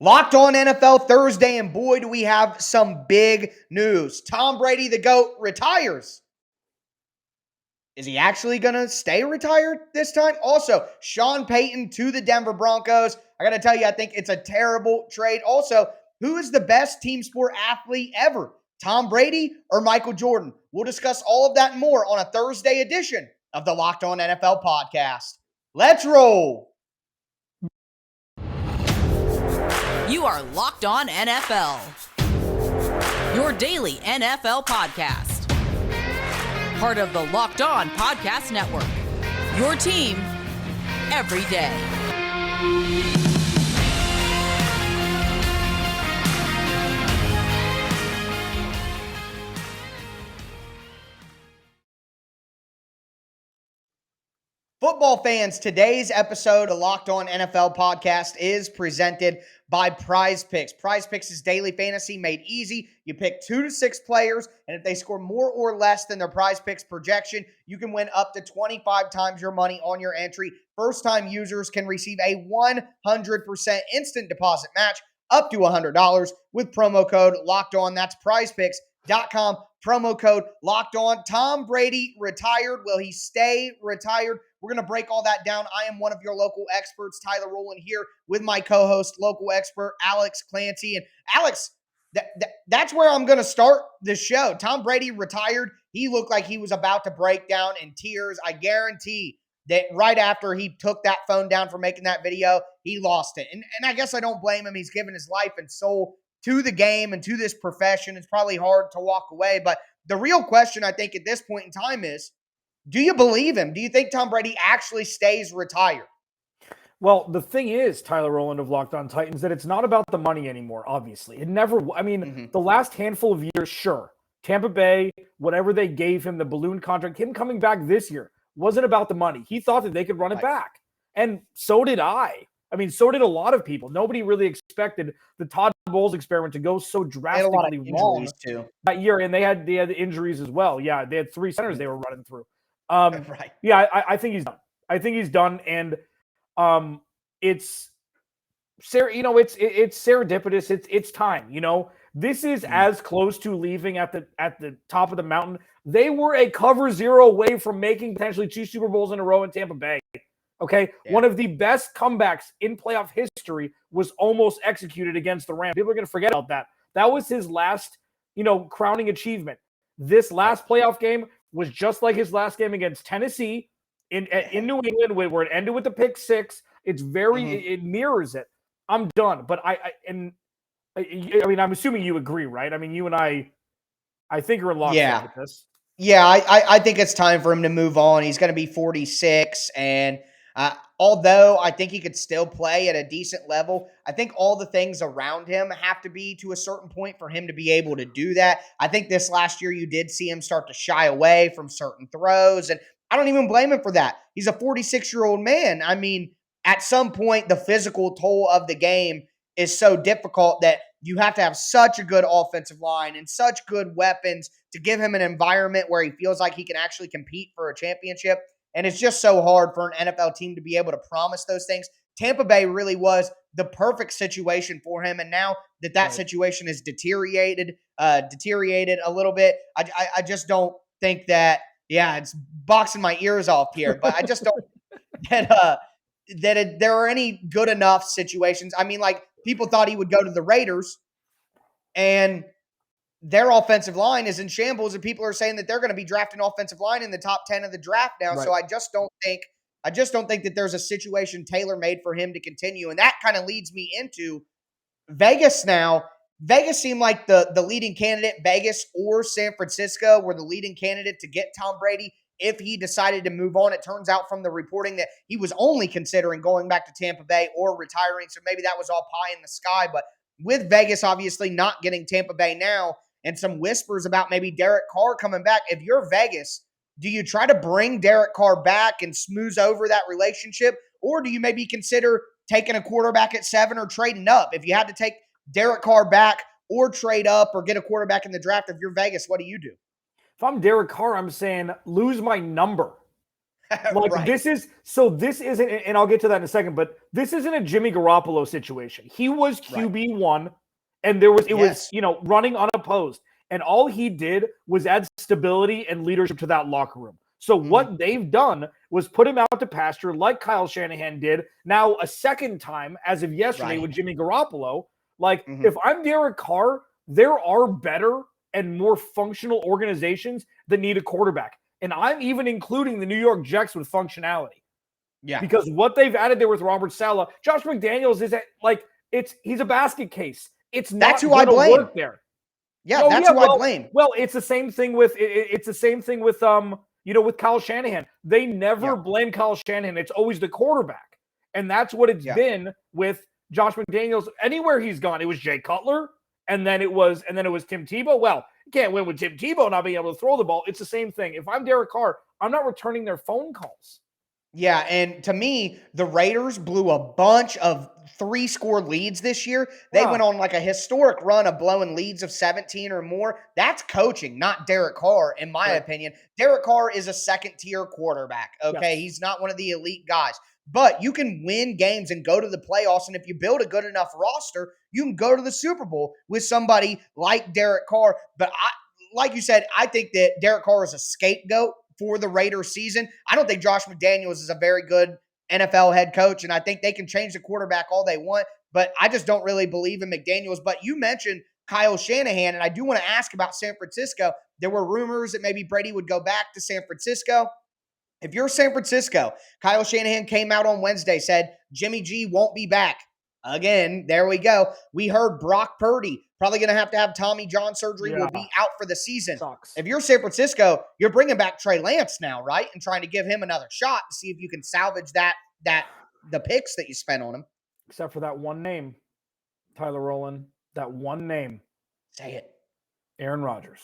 Locked on NFL Thursday, and boy, do we have some big news. Tom Brady, the GOAT, retires. Is he actually going to stay retired this time? Also, Sean Payton to the Denver Broncos. I got to tell you, I think it's a terrible trade. Also, who is the best team sport athlete ever? Tom Brady or Michael Jordan? We'll discuss all of that and more on a Thursday edition of the Locked On NFL podcast. Let's roll. You are Locked On NFL, your daily NFL podcast. Part of the Locked On Podcast Network, your team every day. Football fans, today's episode of Locked On NFL podcast is presented by Prize Picks. Prize Picks is daily fantasy made easy. You pick 2 to 6 players, and if they score more or less than their Prize Picks projection, you can win up to 25 times your money on your entry. First-time users can receive a 100% instant deposit match up to $100 with promo code Locked On. That's prizepicks.com. Promo code Locked On. Tom Brady retired. Will he stay retired? We're going to break all that down. I am one of your local experts, Tyler Rowland, here with my co-host, local expert, Alex Clancy. And Alex, that's where I'm going to start the show. Tom Brady retired. He looked like he was about to break down in tears. I guarantee that right after he took that phone down for making that video, he lost it. And I guess I don't blame him. He's given his life and soul to the game and to this profession. It's probably hard to walk away. But the real question, I think, at this point in time is, do you believe him? Do you think Tom Brady actually stays retired? Well, the thing is, Tyler Rowland of Locked On Titans, that it's not about the money anymore, obviously. It never, the last handful of years, sure. Tampa Bay, whatever they gave him, the balloon contract, him coming back this year, wasn't about the money. He thought that they could run it back. And so did I. So did a lot of people. Nobody really expected the Todd Bowles experiment to go so drastically wrong that year. And they had injuries as well. Yeah, they had 3 centers they were running through. Right. Yeah, I think he's done. I think he's done, and it's serendipitous. It's time. This is as close to leaving at the top of the mountain. They were a cover 0 away from making potentially 2 Super Bowls in a row in Tampa Bay. Okay, one of the best comebacks in playoff history was almost executed against the Rams. People are going to forget about that. That was his last, crowning achievement. This last playoff game was just like his last game against Tennessee in New England, where it ended with the pick 6. It's it mirrors it. I'm done. But I'm assuming you agree, right? You and I think are in lockstep with this. Yeah, I think it's time for him to move on. He's going to be 46, and although I think he could still play at a decent level, I think all the things around him have to be to a certain point for him to be able to do that. I think this last year you did see him start to shy away from certain throws, and I don't even blame him for that. He's a 46-year-old man. At some point, the physical toll of the game is so difficult that you have to have such a good offensive line and such good weapons to give him an environment where he feels like he can actually compete for a championship. And it's just so hard for an NFL team to be able to promise those things. Tampa Bay really was the perfect situation for him. And now that situation has deteriorated a little bit, I just don't think that, it's boxing my ears off here, but I just don't that there are any good enough situations. People thought he would go to the Raiders, and their offensive line is in shambles, and people are saying that they're going to be drafting offensive line in the top 10 of the draft now. Right. So I just don't think that there's a situation tailor-made for him to continue. And that kind of leads me into Vegas now. Vegas seemed like the leading candidate. Vegas or San Francisco were the leading candidate to get Tom Brady if he decided to move on. It turns out from the reporting that he was only considering going back to Tampa Bay or retiring. So maybe that was all pie in the sky. But with Vegas obviously not getting Tampa Bay now, and some whispers about maybe Derek Carr coming back, if you're Vegas, do you try to bring Derek Carr back and smooth over that relationship? Or do you maybe consider taking a quarterback at 7 or trading up? If you had to take Derek Carr back or trade up or get a quarterback in the draft, if you're Vegas, what do you do? If I'm Derek Carr, I'm saying lose my number. Like Right. this isn't, and I'll get to that in a second, but this isn't a Jimmy Garoppolo situation. He was Right. QB1 and it was, Yes. running unopposed. And all he did was add stability and leadership to that locker room. So what they've done was put him out to pasture like Kyle Shanahan did now a second time as of yesterday with Jimmy Garoppolo. Like if I'm Derek Carr, there are better and more functional organizations that need a quarterback. And I'm even including the New York Jets with functionality. Yeah. Because what they've added there with Robert Saleh, Josh McDaniels is he's a basket case. It's not That's who I going to blame. work there. Yeah, that's who I blame. Well, it's the same thing with with Kyle Shanahan. They never blame Kyle Shanahan. It's always the quarterback. And that's what it's been with Josh McDaniels. Anywhere he's gone, it was Jay Cutler, and then it was Tim Tebow. Well, you can't win with Tim Tebow not being able to throw the ball. It's the same thing. If I'm Derek Carr, I'm not returning their phone calls. Yeah, and to me, the Raiders blew a bunch of 3-score leads this year. They went on like a historic run of blowing leads of 17 or more. That's coaching, not Derek Carr, in my opinion. Derek Carr is a second-tier quarterback, okay? Yes. He's not one of the elite guys. But you can win games and go to the playoffs, and if you build a good enough roster, you can go to the Super Bowl with somebody like Derek Carr. But like you said, I think that Derek Carr is a scapegoat for the Raiders season. I don't think Josh McDaniels is a very good NFL head coach, and I think they can change the quarterback all they want, but I just don't really believe in McDaniels. But you mentioned Kyle Shanahan, and I do want to ask about San Francisco. There were rumors that maybe Brady would go back to San Francisco. If you're San Francisco, Kyle Shanahan came out on Wednesday, said Jimmy G won't be back. Again, there we go. We heard Brock Purdy probably going to have Tommy John surgery, will be out for the season. Sucks. If you're San Francisco, you're bringing back Trey Lance now, right? And trying to give him another shot to see if you can salvage the picks that you spent on him. Except for that one name, Tyler Rowland, that one name. Say it. Aaron Rodgers.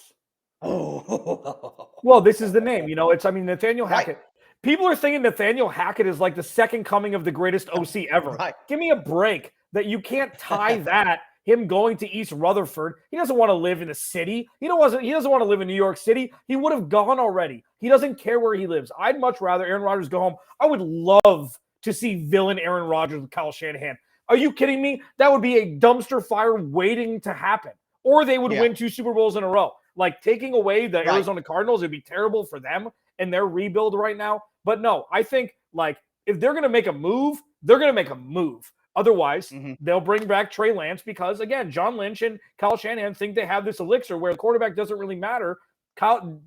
Oh. Well, this is the name. Nathaniel Hackett. Right. People are thinking Nathaniel Hackett is like the second coming of the greatest OC ever. Right. Give me a break that you can't tie that, him going to East Rutherford. He doesn't want to live in the city. He doesn't want to live in New York City. He would have gone already. He doesn't care where he lives. I'd much rather Aaron Rodgers go home. I would love to see villain Aaron Rodgers with Kyle Shanahan. Are you kidding me? That would be a dumpster fire waiting to happen. Or they would win 2 Super Bowls in a row. Like taking away the Arizona Cardinals, it'd be terrible for them and their rebuild right now. But no, I think like if they're going to make a move, they're going to make a move. Otherwise, they'll bring back Trey Lance because, again, John Lynch and Kyle Shanahan think they have this elixir where the quarterback doesn't really matter.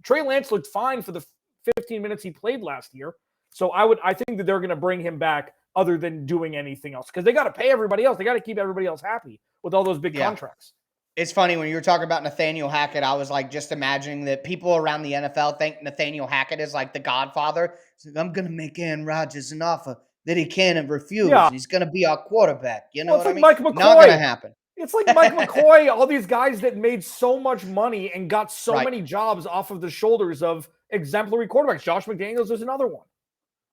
Trey Lance looked fine for the 15 minutes he played last year. So I think that they're going to bring him back other than doing anything else because they got to pay everybody else. They got to keep everybody else happy with all those big contracts. It's funny when you were talking about Nathaniel Hackett, I was like just imagining that people around the NFL think Nathaniel Hackett is like the godfather. Like, I'm going to make Aaron Rodgers an offer that he can't refuse. Yeah. He's going to be our quarterback. You know what I mean? Mike McCoy. Not going to happen. It's like Mike McCoy, all these guys that made so much money and got so many jobs off of the shoulders of exemplary quarterbacks. Josh McDaniels is another one.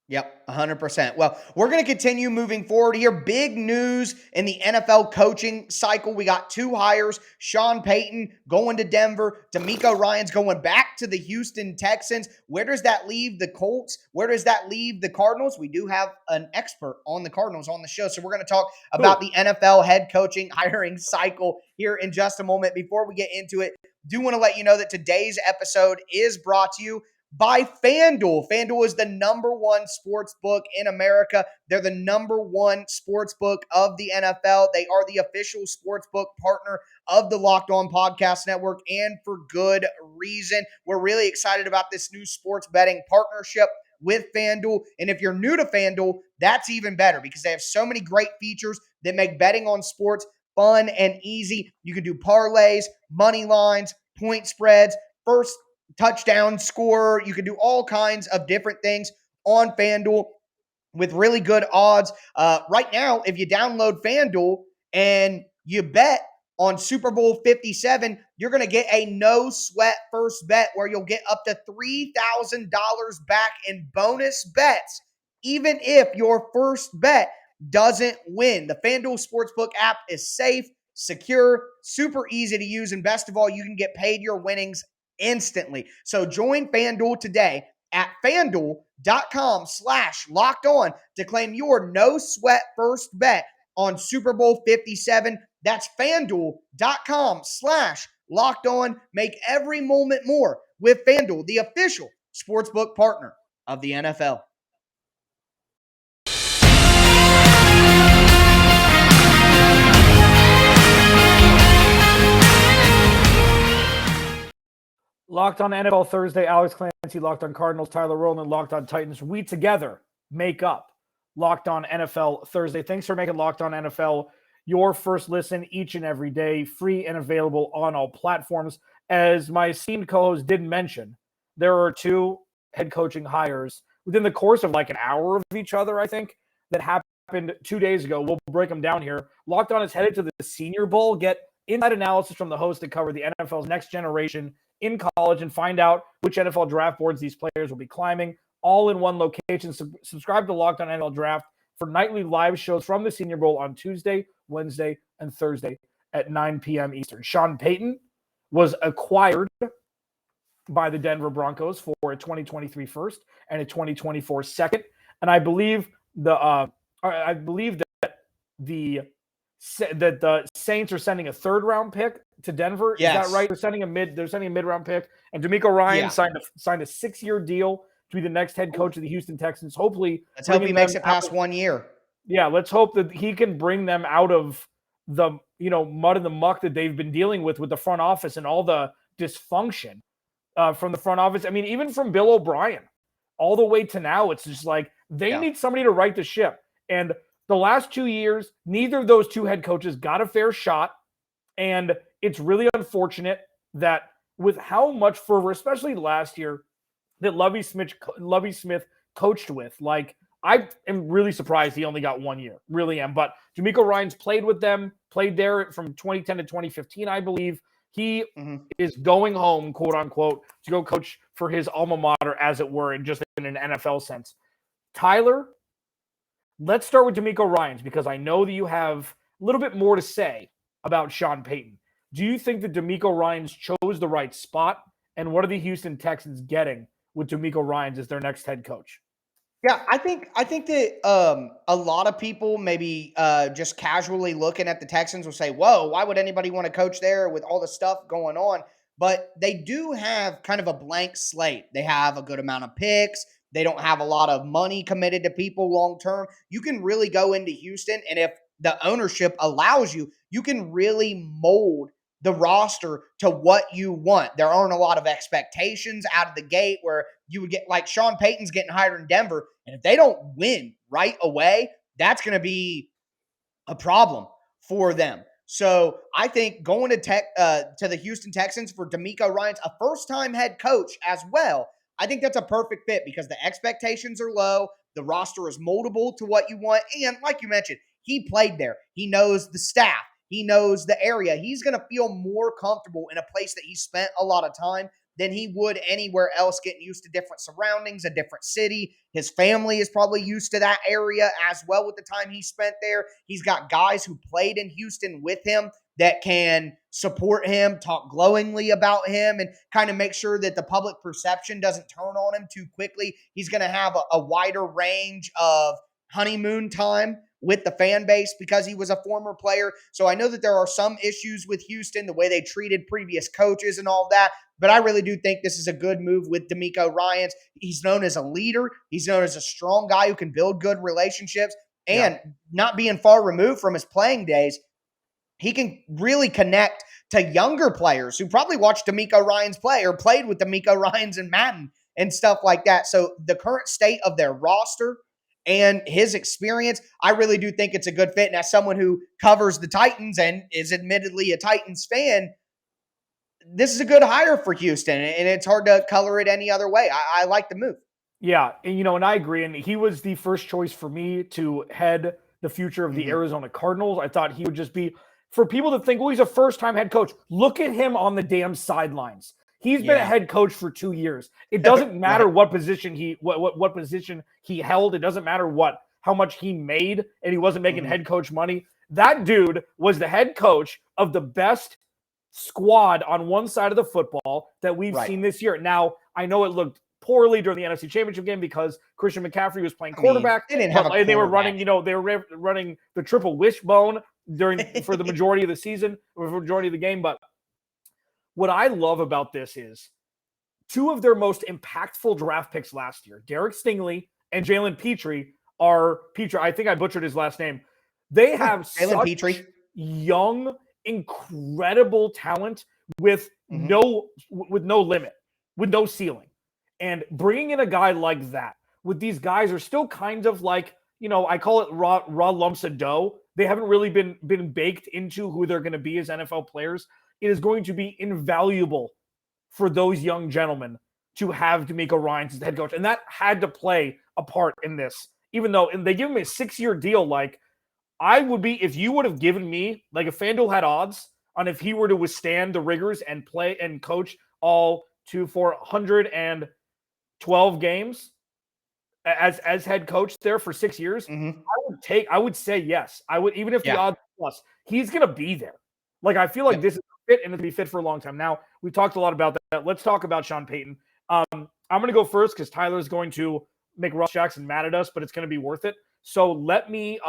Yep, 100%. Well, we're going to continue moving forward here. Big news in the NFL coaching cycle. We got 2 hires. Sean Payton going to Denver. DeMeco Ryans going back to the Houston Texans. Where does that leave the Colts? Where does that leave the Cardinals? We do have an expert on the Cardinals on the show, so we're going to talk about the NFL head coaching hiring cycle here in just a moment. Before we get into it, do want to let you know that today's episode is brought to you by FanDuel. FanDuel is the #1 sports book in America. They're the #1 sports book of the NFL. They are the official sports book partner of the Locked On Podcast Network, and for good reason. We're really excited about this new sports betting partnership with FanDuel. And if you're new to FanDuel, that's even better because they have so many great features that make betting on sports fun and easy. You can do parlays, money lines, point spreads, first touchdown scorer. You can do all kinds of different things on FanDuel with really good odds. Right now, if you download FanDuel and you bet on Super Bowl 57, you're going to get a no-sweat first bet where you'll get up to $3,000 back in bonus bets, even if your first bet doesn't win. The FanDuel Sportsbook app is safe, secure, super easy to use, and best of all, you can get paid your winnings instantly. So join FanDuel today at FanDuel.com/lockedon to claim your no sweat first bet on Super Bowl 57. That's FanDuel.com/lockedon. Make every moment more with FanDuel, the official sportsbook partner of the NFL. Locked on NFL Thursday, Alex Clancy, Locked on Cardinals, Tyler Rowland, Locked on Titans. We together make up Locked on NFL Thursday. Thanks for making Locked on NFL your first listen each and every day, free and available on all platforms. As my esteemed co-host did mention, there are two head coaching hires within the course of like an hour of each other, I think, that happened 2 days ago. We'll break them down here. Locked on is headed to the Senior Bowl. Get inside analysis from the hosts that cover the NFL's next generation in college and find out which NFL draft boards these players will be climbing, all in one location. Subscribe to Locked on NFL Draft for nightly live shows from the Senior Bowl on Tuesday, Wednesday, and Thursday at 9 p.m. Eastern. Sean Payton was acquired by the Denver Broncos for a 2023 first and a 2024 second. And I believe that the Saints are sending a third round pick to Denver. Yes. Is that right? They're sending a mid-round pick. And DeMeco Ryans signed a 6-year deal to be the next head coach of the Houston Texans. Hopefully, let's hope he makes it past 1 year. Yeah, let's hope that he can bring them out of the mud and the muck that they've been dealing with the front office and all the dysfunction from the front office. I mean, even from Bill O'Brien all the way to now, it's just like they need somebody to right the ship. And the last 2 years, neither of those two head coaches got a fair shot. And it's really unfortunate that with how much fervor, especially last year, that Lovie Smith coached with, like, I am really surprised he only got 1 year. Really am. But DeMeco Ryans played with them, played there from 2010 to 2015, I believe. He is going home, quote unquote, to go coach for his alma mater, as it were, and just in an NFL sense. Tyler, let's start with DeMeco Ryans, because I know that you have a little bit more to say about Sean Payton. Do you think that DeMeco Ryans chose the right spot? And what are the Houston Texans getting with DeMeco Ryans as their next head coach? Yeah, I think that a lot of people maybe just casually looking at the Texans will say, whoa, why would anybody want to coach there with all the stuff going on? But they do have kind of a blank slate. They have a good amount of picks. They don't have a lot of money committed to people long term. You can really go into Houston, and if the ownership allows you, you can really mold the roster to what you want. There aren't a lot of expectations out of the gate where you would get, like, Sean Payton's getting hired in Denver, and if they don't win right away, that's going to be a problem for them. So I think going to the Houston Texans for DeMeco Ryans, a first-time head coach as well, I think that's a perfect fit because the expectations are low. The roster is moldable to what you want. And like you mentioned, he played there. He knows the staff. He knows the area. He's going to feel more comfortable in a place that he spent a lot of time than he would anywhere else, getting used to different surroundings, a different city. His family is probably used to that area as well with the time he spent there. He's got guys who played in Houston with him that can support him, talk glowingly about him, and kind of make sure that the public perception doesn't turn on him too quickly. He's going to have a wider range of honeymoon time with the fan base because he was a former player. So I know that there are some issues with Houston, the way they treated previous coaches and all that, but I really do think this is a good move with DeMeco Ryans. He's known as a leader. He's known as a strong guy who can build good relationships, and not being far removed from his playing days, he can really connect to younger players who probably watched DeMeco Ryans play or played with DeMeco Ryans and Madden and stuff like that. So the current state of their roster and his experience, I really do think it's a good fit. And as someone who covers the Titans and is admittedly a Titans fan, this is a good hire for Houston, and it's hard to color it any other way. I like the move. Yeah, and I agree. And he was the first choice for me to head the future of the Arizona Cardinals. I thought he would just be, for people to think, well, he's a first-time head coach. Look at him on the damn sidelines. He's been a head coach for 2 years. It doesn't matter what position what position he held. It doesn't matter how much he made, and he wasn't making head coach money. That dude was the head coach of the best squad on one side of the football that we've seen this year. Now, I know it looked poorly during the NFC Championship game because Christian McCaffrey was playing quarterback. They didn't have a they were quarterback. running, they were running the triple wishbone for the majority of the season, or for the majority of the game. But what I love about this is two of their most impactful draft picks last year, Derek Stingley and Jalen Petrie, I think I butchered his last name. They have such young, incredible talent with no limit, with no ceiling. And bringing in a guy like that, with these guys are still kind of like, I call it raw lumps of dough. They haven't really been baked into who they're going to be as NFL players. It is going to be invaluable for those young gentlemen to have DeMeco Ryans as the head coach. And that had to play a part in this, even though they give him a 6-year deal. Like, I would be, if you would have given me, like, if FanDuel had odds on if he were to withstand the rigors and play and coach all 112 games as head coach there for 6 years, I would say yes. I would, even if the odds plus, he's going to be there. Like, I feel like this is a fit, and it'll be fit for a long time. Now, we talked a lot about that. Let's talk about Sean Payton. I'm going to go first because Tyler's going to make Russ Jackson mad at us, but it's going to be worth it. So let me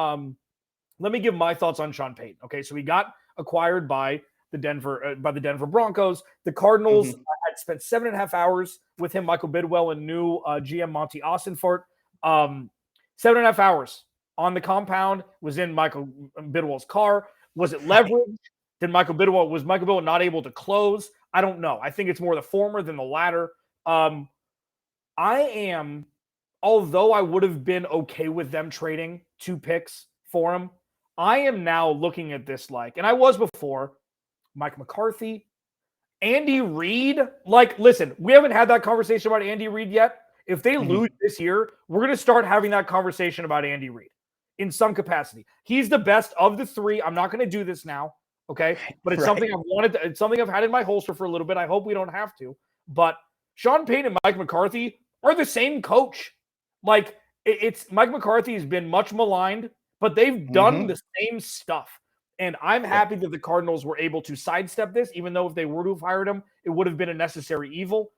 give my thoughts on Sean Payton. Okay, so he got acquired by the Denver Broncos. The Cardinals had spent 7.5 hours with him, Michael Bidwell, and new GM Monty Austinfort. 7.5 hours on the compound, was in Michael Bidwell's car. Was it leverage? Was Michael Bidwell not able to close? I don't know. I think it's more the former than the latter. Although I would have been okay with them trading 2 picks for him, I am now looking at this like, and I was before, Mike McCarthy, Andy Reid. Like, listen, we haven't had that conversation about Andy Reid yet. If they lose this year, we're going to start having that conversation about Andy Reid in some capacity. He's the best of the 3. I'm not going to do this now. Okay. But it's something I've wanted. It's something I've had in my holster for a little bit. I hope we don't have to. But Sean Payton and Mike McCarthy are the same coach. Like, it's Mike McCarthy has been much maligned, but they've done the same stuff. And I'm happy that the Cardinals were able to sidestep this, even though if they were to have hired him, it would have been a necessary evil.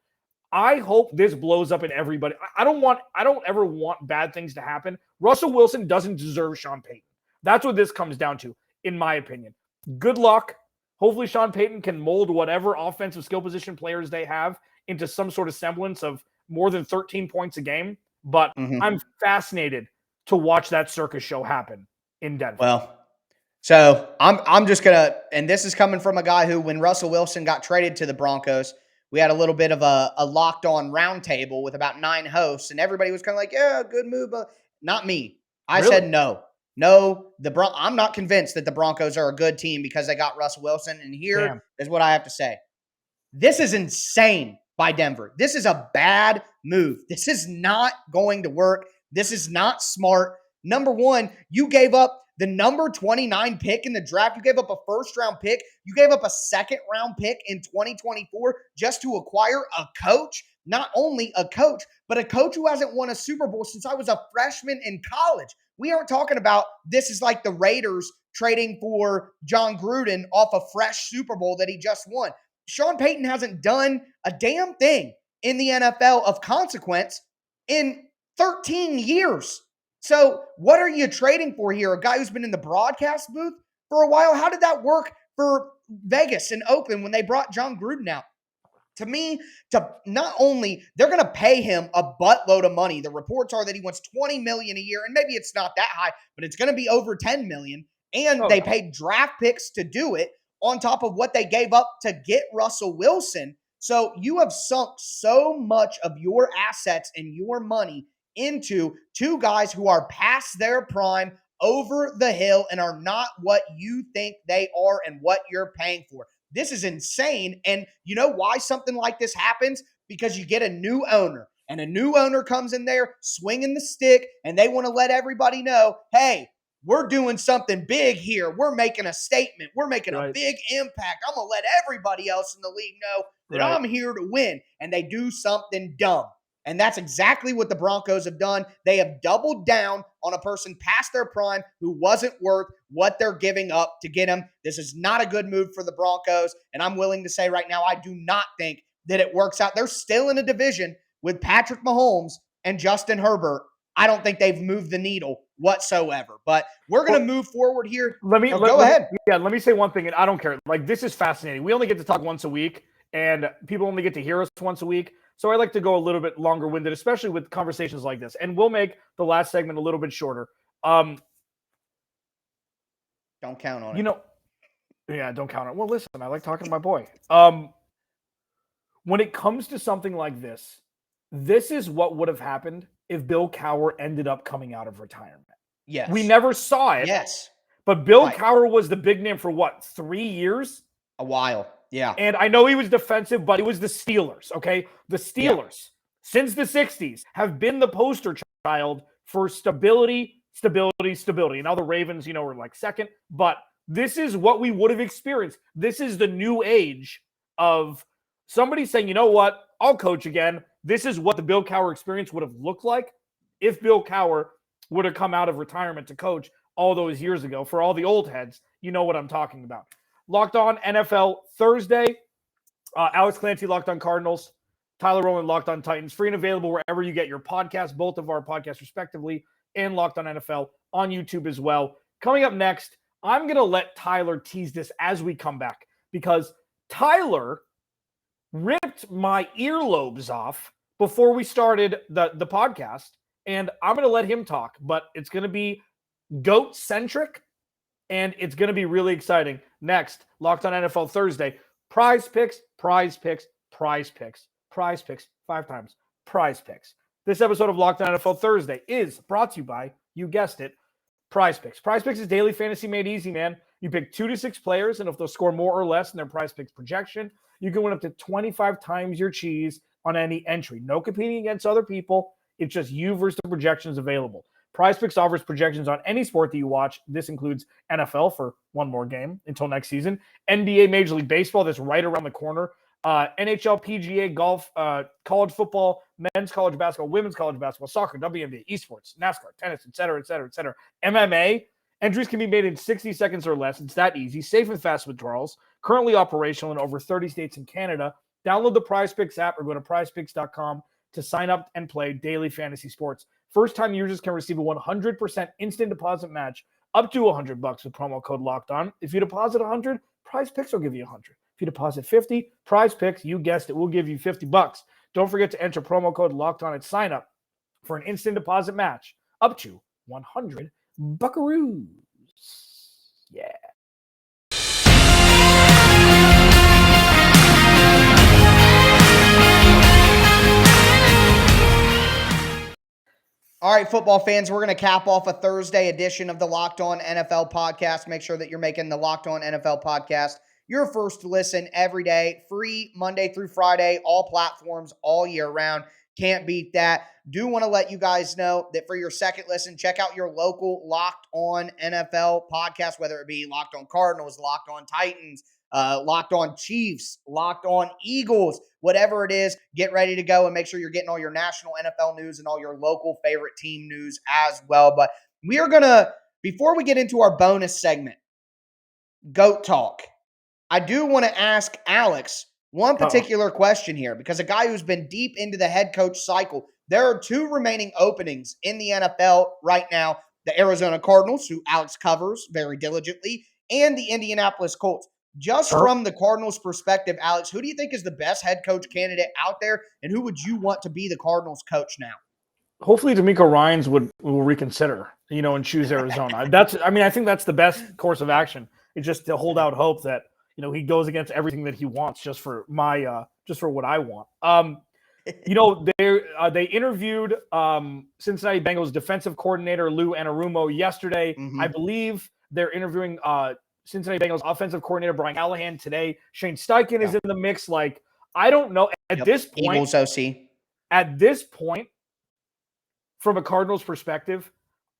I hope this blows up in everybody. I don't ever want bad things to happen. Russell Wilson doesn't deserve Sean Payton. That's what this comes down to, in my opinion. Good luck. Hopefully Sean Payton can mold whatever offensive skill position players they have into some sort of semblance of more than 13 points a game. But I'm fascinated to watch that circus show happen in Denver. Well, so I'm just going to, and this is coming from a guy who, when Russell Wilson got traded to the Broncos, we had a little bit of a locked on roundtable with about 9 hosts, and everybody was kind of like, yeah, good move. But not me. I said no. I'm not convinced that the Broncos are a good team because they got Russell Wilson. And here is what I have to say. This is insane by Denver. This is a bad move. This is not going to work. This is not smart. Number one, you gave up the number 29 pick in the draft. You gave up a first-round pick. You gave up a second-round pick in 2024 just to acquire a coach. Not only a coach, but a coach who hasn't won a Super Bowl since I was a freshman in college. We aren't talking about this is like the Raiders trading for John Gruden off a fresh Super Bowl that he just won. Sean Payton hasn't done a damn thing in the NFL of consequence in 13 years. So what are you trading for here? A guy who's been in the broadcast booth for a while? How did that work for Vegas and Oakland when they brought John Gruden out? To me, to not only they're going to pay him a buttload of money. The reports are that he wants $20 million a year, and maybe it's not that high, but it's going to be over $10 million. And they paid draft picks to do it on top of what they gave up to get Russell Wilson. So you have sunk so much of your assets and your money into 2 guys who are past their prime, over the hill, and are not what you think they are and what you're paying for. This is insane. And you know why something like this happens? Because you get a new owner, and a new owner comes in there swinging the stick, and they want to let everybody know, hey, we're doing something big here. We're making a statement. We're making a big impact. I'm going to let everybody else in the league know that I'm here to win. And they do something dumb. And that's exactly what the Broncos have done. They have doubled down on a person past their prime who wasn't worth what they're giving up to get him. This is not a good move for the Broncos. And I'm willing to say right now, I do not think that it works out. They're still in a division with Patrick Mahomes and Justin Herbert, I don't think they've moved the needle whatsoever. But we're going to move forward here. Go ahead. Let me say one thing, and I don't care. Like, this is fascinating. We only get to talk once a week, and people only get to hear us once a week. So I like to go a little bit longer-winded, especially with conversations like this. And we'll make the last segment a little bit shorter. Don't count on it. Don't count on it. Well, listen, I like talking to my boy. When it comes to something like this, this is what would have happened if Bill Cowher ended up coming out of retirement. Yes. We never saw it. Yes. But Bill Cowher was the big name for what, 3 years? A while. Yeah. And I know he was defensive, but it was the Steelers, okay? The Steelers, since the 60s, have been the poster child for stability. And now the Ravens, are like second. But this is what we would have experienced. This is the new age of somebody saying, you know what, I'll coach again. This is what the Bill Cowher experience would have looked like if Bill Cowher would have come out of retirement to coach all those years ago. For all the old heads, you know what I'm talking about. Locked On NFL Thursday. Alex Clancy, Locked On Cardinals. Tyler Rowland, Locked On Titans. Free and available wherever you get your podcasts, both of our podcasts respectively, and Locked On NFL on YouTube as well. Coming up next, I'm going to let Tyler tease this as we come back, because Tyler ripped my earlobes off before we started the podcast, and I'm going to let him talk, but it's going to be GOAT-centric, and it's going to be really exciting. Next, Locked On NFL Thursday, Prize Picks, 5 times, Prize Picks. This episode of Locked On NFL Thursday is brought to you by, you guessed it, Prize Picks. Prize Picks is daily fantasy made easy, man. You pick 2 to 6 players, and if they'll score more or less in their Prize Picks projection, you can win up to 25 times your cheese on any entry. No competing against other people. It's just you versus the projections available. Prize Picks offers projections on any sport that you watch. This includes NFL for one more game until next season, NBA, Major League Baseball that's right around the corner, NHL, PGA, golf, college football, men's college basketball, women's college basketball, soccer, WNBA, esports, NASCAR, tennis, etc., MMA. Entries can be made in 60 seconds or less. It's that easy. Safe and fast withdrawals. Currently operational in over 30 states and Canada. Download the Prize Picks app or go to prizepicks.com to sign up and play daily fantasy sports. First-time users can receive a 100% instant deposit match up to $100 with promo code LOCKEDON. If you deposit $100, Prize Picks will give you $100. If you deposit $50, Prize Picks, you guessed it, will give you $50. Don't forget to enter promo code LOCKEDON at sign up for an instant deposit match up to $100 buckaroos. Yeah. All right, football fans, we're going to cap off a Thursday edition of the Locked On NFL podcast. Make sure that you're making the Locked On NFL podcast your first listen every day, free Monday through Friday, all platforms, all year round. Can't beat that. Do want to let you guys know that for your second listen, check out your local Locked On NFL podcast, whether it be Locked On Cardinals, Locked On Titans, Locked On Chiefs, Locked On Eagles, whatever it is. Get ready to go and make sure you're getting all your national NFL news and all your local favorite team news as well. But we are going to, before we get into our bonus segment, GOAT Talk, I do want to ask Alex one particular question here, because a guy who's been deep into the head coach cycle, there are 2 remaining openings in the NFL right now: the Arizona Cardinals, who Alex covers very diligently, and the Indianapolis Colts. Just from the Cardinals' perspective, Alex, who do you think is the best head coach candidate out there, and who would you want to be the Cardinals coach now? Hopefully DeMeco Ryans will reconsider, and choose Arizona. I think that's the best course of action. It's just to hold out hope that, he goes against everything that he wants just for what I want. They interviewed Cincinnati Bengals defensive coordinator Lou Anarumo yesterday. Mm-hmm. I believe they're interviewing Cincinnati Bengals offensive coordinator Brian Callahan today. Shane Steichen is in the mix. I don't know at this point. Eagles OC. At this point, from a Cardinals perspective,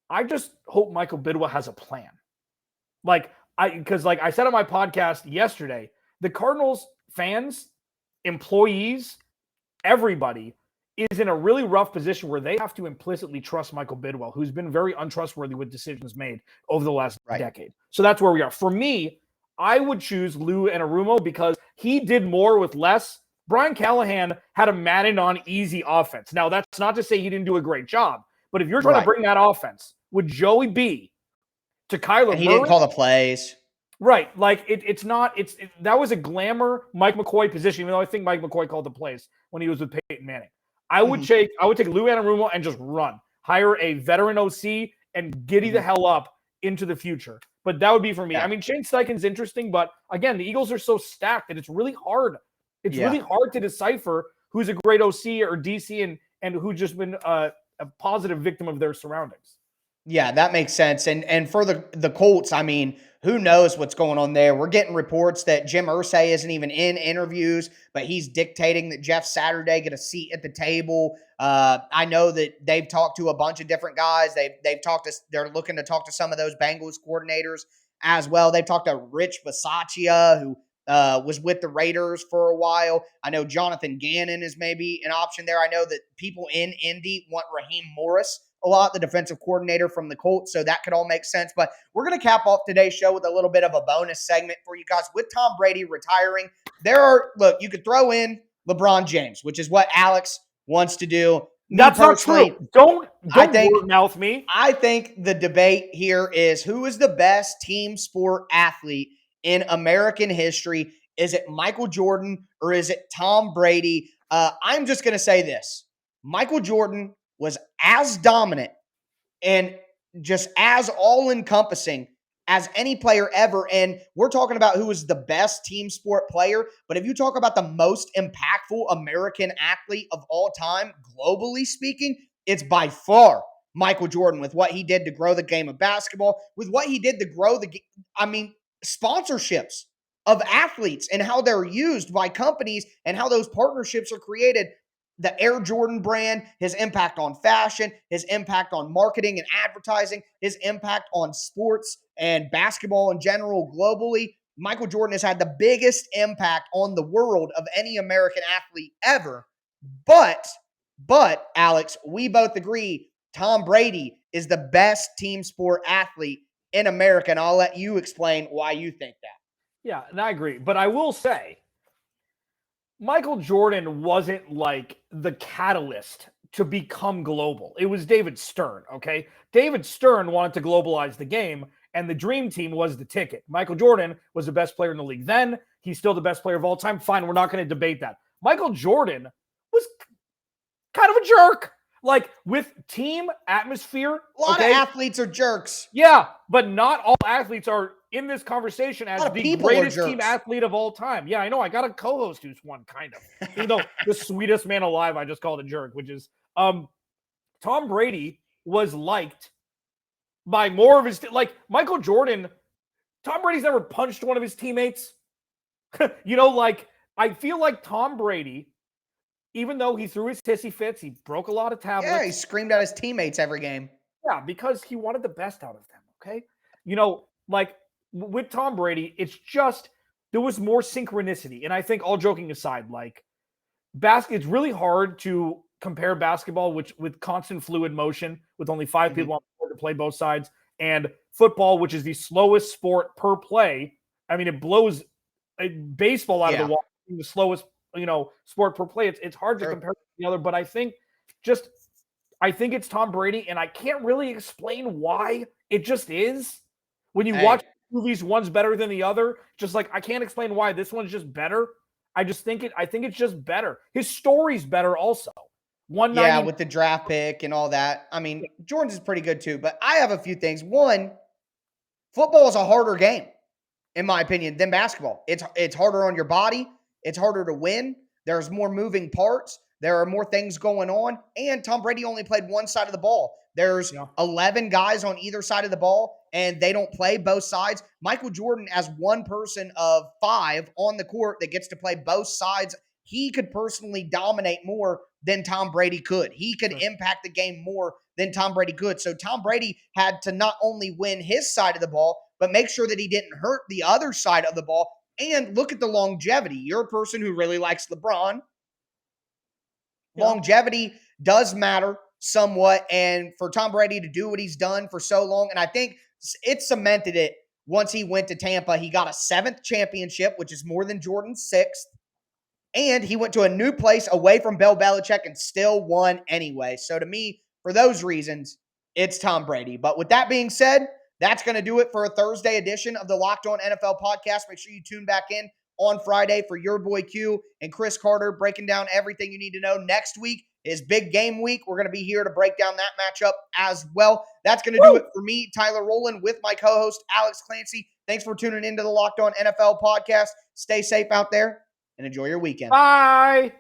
I just hope Michael Bidwell has a plan. Because I said on my podcast yesterday, the Cardinals fans, employees, everybody is in a really rough position where they have to implicitly trust Michael Bidwell, who's been very untrustworthy with decisions made over the last decade. So that's where we are. For me, I would choose Lou Anarumo because he did more with less Brian Callahan had a Madden on easy offense. Now, that's not to say he didn't do a great job, but if you're trying to bring that offense with Joey B to Kyler And he Murray, didn't call the plays. right? Like that was a glamour Mike McCoy position. Even though I think Mike McCoy called the plays when he was with Peyton Manning, I would take Lou Anarumo and just run, hire a veteran OC and giddy the hell up into the future. But that would be for me. Yeah. I mean, Shane Steichen's interesting, but again, the Eagles are so stacked that it's really hard. It's really hard to decipher who's a great OC or DC and who's just been a positive victim of their surroundings. Yeah, that makes sense. And for the Colts, I mean, who knows what's going on there? We're getting reports that Jim Irsay isn't even in interviews, but he's dictating that Jeff Saturday get a seat at the table. I know that they've talked to a bunch of different guys. They're looking to talk to some of those Bengals coordinators as well. They've talked to Rich Bisaccia, who was with the Raiders for a while. I know Jonathan Gannon is maybe an option there. I know that people in Indy want Raheem Morris a lot, the defensive coordinator from the Colts, so that could all make sense. But we're going to cap off today's show with a little bit of a bonus segment for you guys. With Tom Brady retiring, you could throw in LeBron James, which is what Alex wants to do. That's not true. Don't mouth me. I think the debate here is who is the best team sport athlete in American history. Is it Michael Jordan or is it Tom Brady? I'm just going to say this. Michael Jordan was as dominant and just as all-encompassing as any player ever. And we're talking about who is the best team sport player. But if you talk about the most impactful American athlete of all time, globally speaking, it's by far Michael Jordan with what he did to grow the game of basketball, with what he did to grow sponsorships of athletes and how they're used by companies and how those partnerships are created. The Air Jordan brand, his impact on fashion, his impact on marketing and advertising, his impact on sports and basketball in general globally. Michael Jordan has had the biggest impact on the world of any American athlete ever. But Alex, we both agree Tom Brady is the best team sport athlete in America, and I'll let you explain why you think that. Yeah, and I agree. But I will say, Michael Jordan wasn't like the catalyst to become global. It was David Stern, okay? David Stern wanted to globalize the game, and the dream team was the ticket. Michael Jordan was the best player in the league then. He's still the best player of all time. Fine, we're not going to debate that. Michael Jordan was kind of a jerk. Like, with team atmosphere. A lot of athletes are jerks. Yeah, but not all athletes are in this conversation as the greatest team athlete of all time. Yeah, I know. I got a co-host who's one, kind of. Even though the sweetest man alive, I just called a jerk, which is Tom Brady was liked by more of his like Michael Jordan. Tom Brady's never punched one of his teammates. I feel like Tom Brady, even though he threw his tissy fits, he broke a lot of tablets. Yeah, he screamed at his teammates every game. Yeah, because he wanted the best out of them, okay? With Tom Brady, it's just there was more synchronicity. And I think, all joking aside, it's really hard to compare basketball with constant fluid motion with only 5 people on the court to play both sides, and football, which is the slowest sport per play. I mean, it blows baseball out of the water, the slowest sport per play. It's hard to compare to the other, but I think it's Tom Brady, and I can't really explain why. It just is. When you watch movies, one's better than the other. Just like I can't explain why this one's just better. I think it's just better. His story's better also. With the draft pick and all that. I mean, Jordan's is pretty good too, but I have a few things. One, football is a harder game, in my opinion, than basketball. It's harder on your body. It's harder to win. There's more moving parts. There are more things going on. And Tom Brady only played one side of the ball. There's 11 guys on either side of the ball, and they don't play both sides. Michael Jordan, as one person of 5 on the court that gets to play both sides, he could personally dominate more than Tom Brady could. He could impact the game more than Tom Brady could. So Tom Brady had to not only win his side of the ball, but make sure that he didn't hurt the other side of the ball. And look at the longevity. You're a person who really likes LeBron. Yeah. Longevity does matter somewhat. And for Tom Brady to do what he's done for so long, and I think it cemented it once he went to Tampa. He got a 7th championship, which is more than Jordan's 6th. And he went to a new place away from Bill Belichick and still won anyway. So to me, for those reasons, it's Tom Brady. But with that being said, that's going to do it for a Thursday edition of the Locked On NFL podcast. Make sure you tune back in on Friday for your boy Q and Chris Carter breaking down everything you need to know. Next week is big game week. We're going to be here to break down that matchup as well. That's going to do it for me, Tyler Rowland, with my co-host, Alex Clancy. Thanks for tuning into the Locked On NFL podcast. Stay safe out there and enjoy your weekend. Bye.